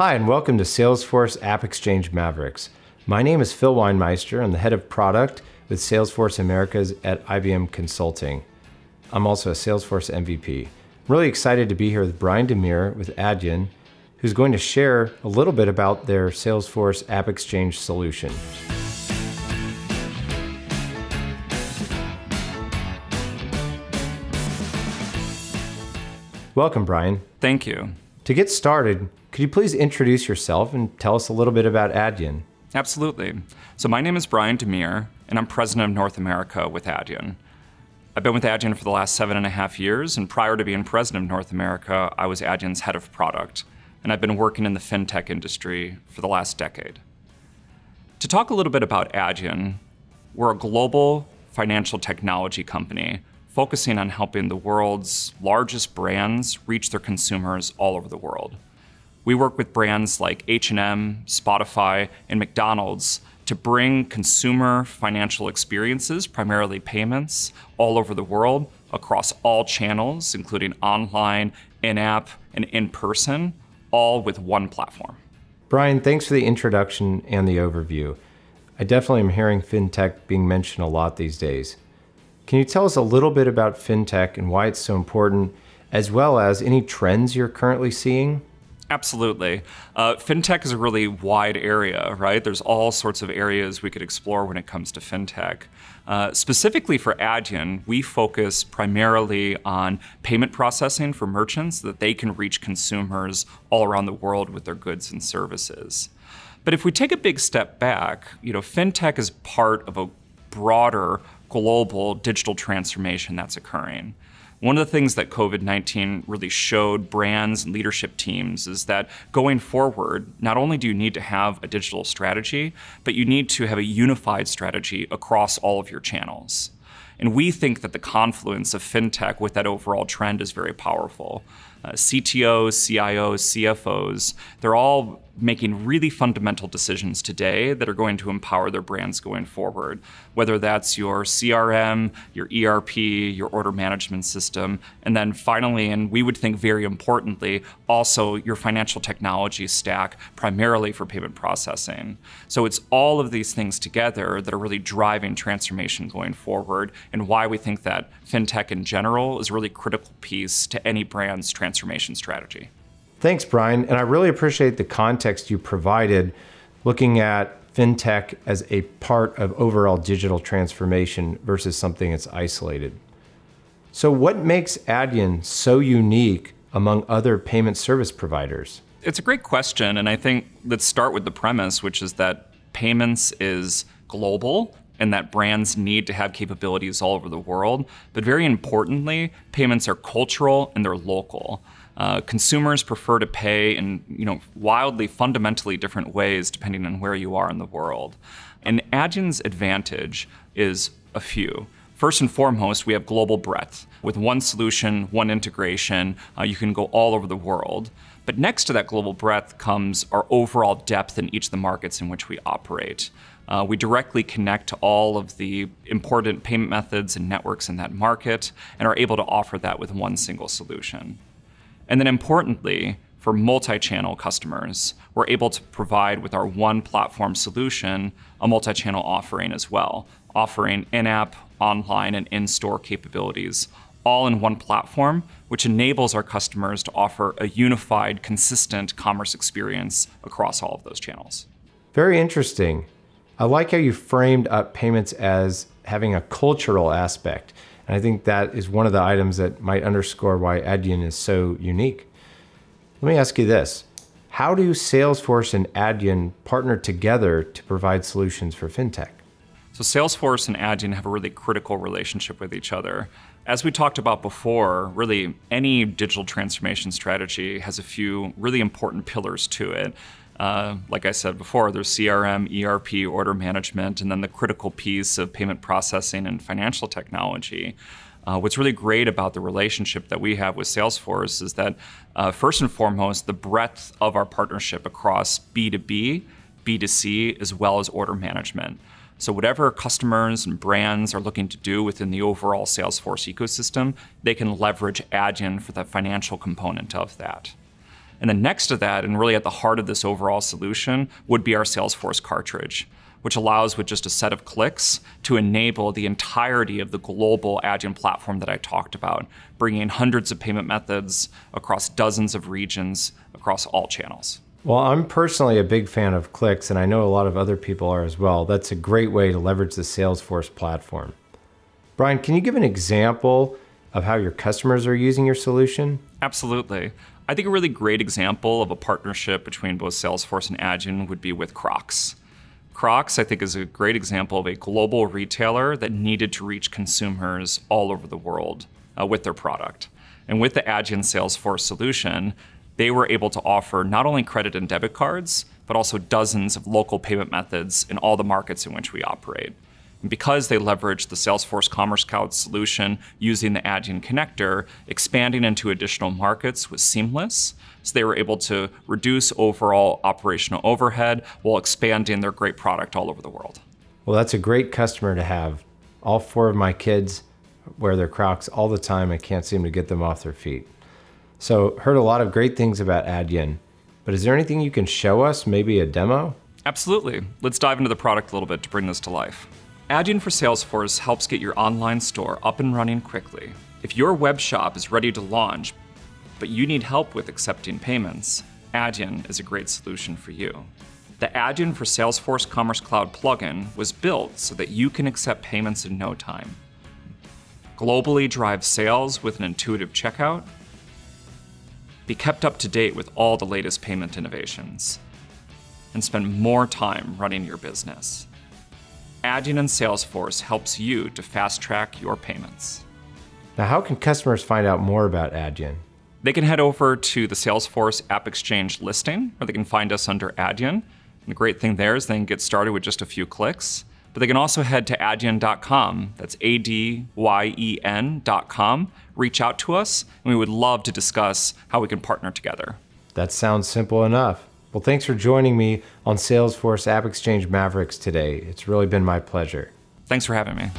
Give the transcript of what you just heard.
Hi, and welcome to Salesforce AppExchange Mavericks. My name is Phil Weinmeister. I'm the head of product with Salesforce Americas at IBM Consulting. I'm also a Salesforce MVP. I'm really excited to be here with Brian Dammeir with Adyen, who's going to share a little bit about their Salesforce AppExchange solution. Welcome, Brian. Thank you. To get started, could you please introduce yourself and tell us a little bit about Adyen? Absolutely. So my name is Brian Dammeir, and I'm president of North America with Adyen. I've been with Adyen for the last 7.5 years, and prior to being president of North America, I was Adyen's head of product, and I've been working in the FinTech industry for the last decade. To talk a little bit about Adyen, we're a global financial technology company focusing on helping the world's largest brands reach their consumers all over the world. We work with brands like H&M, Spotify, and McDonald's to bring consumer financial experiences, primarily payments, all over the world, across all channels, including online, in-app, and in-person, all with one platform. Brian, thanks for the introduction and the overview. I definitely am hearing FinTech being mentioned a lot these days. Can you tell us a little bit about FinTech and why it's so important, as well as any trends you're currently seeing? Absolutely. FinTech is a really wide area, right? There's all sorts of areas we could explore when it comes to FinTech. Specifically for Adyen, we focus primarily on payment processing for merchants so that they can reach consumers all around the world with their goods and services. But if we take a big step back, FinTech is part of a broader global digital transformation that's occurring. One of the things that COVID-19 really showed brands and leadership teams is that going forward, not only do you need to have a digital strategy, but you need to have a unified strategy across all of your channels. And we think that the confluence of FinTech with that overall trend is very powerful. CTOs, CIOs, CFOs, they're all making really fundamental decisions today that are going to empower their brands going forward, whether that's your CRM, your ERP, your order management system, and then finally, and we would think very importantly, also your financial technology stack, primarily for payment processing. So it's all of these things together that are really driving transformation going forward, and why we think that FinTech in general is a really critical piece to any brand's transformation strategy. Thanks, Brian. And I really appreciate the context you provided looking at FinTech as a part of overall digital transformation versus something that's isolated. So what makes Adyen so unique among other payment service providers? It's a great question. And I think let's start with the premise, which is that payments is global and that brands need to have capabilities all over the world. But very importantly, payments are cultural and they're local. Consumers prefer to pay in wildly, fundamentally different ways depending on where you are in the world. And Adyen's advantage is a few. First and foremost, we have global breadth. With one solution, one integration, you can go all over the world. But next to that global breadth comes our overall depth in each of the markets in which we operate. We directly connect to all of the important payment methods and networks in that market and are able to offer that with one single solution. And then importantly, for multi-channel customers, we're able to provide with our one platform solution a multi-channel offering as well, offering in-app, online, and in-store capabilities, all in one platform, which enables our customers to offer a unified, consistent commerce experience across all of those channels. Very interesting. I like how you framed up payments as having a cultural aspect. And I think that is one of the items that might underscore why Adyen is so unique. Let me ask you this. How do Salesforce and Adyen partner together to provide solutions for FinTech? So Salesforce and Adyen have a really critical relationship with each other. As we talked about before, really any digital transformation strategy has a few really important pillars to it. Like I said before, there's CRM, ERP, order management, and then the critical piece of payment processing and financial technology. What's really great about the relationship that we have with Salesforce is that, first and foremost, the breadth of our partnership across B2B, B2C, as well as order management. So whatever customers and brands are looking to do within the overall Salesforce ecosystem, they can leverage Adyen for the financial component of that. And then next to that, and really at the heart of this overall solution, would be our Salesforce cartridge, which allows with just a set of clicks to enable the entirety of the global Adyen platform that I talked about, bringing in hundreds of payment methods across dozens of regions across all channels. Well, I'm personally a big fan of clicks, and I know a lot of other people are as well. That's a great way to leverage the Salesforce platform. Brian, can you give an example of how your customers are using your solution? Absolutely. I think a really great example of a partnership between both Salesforce and Adyen would be with Crocs. Crocs, I think, is a great example of a global retailer that needed to reach consumers all over the world with their product. And with the Adyen Salesforce solution, they were able to offer not only credit and debit cards, but also dozens of local payment methods in all the markets in which we operate. And because they leveraged the Salesforce Commerce Cloud solution using the Adyen connector, expanding into additional markets was seamless. So they were able to reduce overall operational overhead while expanding their great product all over the world. Well, that's a great customer to have. All 4 of my kids wear their Crocs all the time. I can't seem to get them off their feet. So heard a lot of great things about Adyen, but is there anything you can show us, maybe a demo? Absolutely. Let's dive into the product a little bit to bring this to life. Adyen for Salesforce helps get your online store up and running quickly. If your web shop is ready to launch, but you need help with accepting payments, Adyen is a great solution for you. The Adyen for Salesforce Commerce Cloud plugin was built so that you can accept payments in no time, globally drive sales with an intuitive checkout, be kept up to date with all the latest payment innovations, and spend more time running your business. Adyen and Salesforce helps you to fast-track your payments. Now, how can customers find out more about Adyen? They can head over to the Salesforce AppExchange listing, or they can find us under Adyen. And the great thing there is they can get started with just a few clicks. But they can also head to adyen.com, that's ADYEN.com, reach out to us, and we would love to discuss how we can partner together. That sounds simple enough. Well, thanks for joining me on Salesforce AppExchange Mavericks today. It's really been my pleasure. Thanks for having me.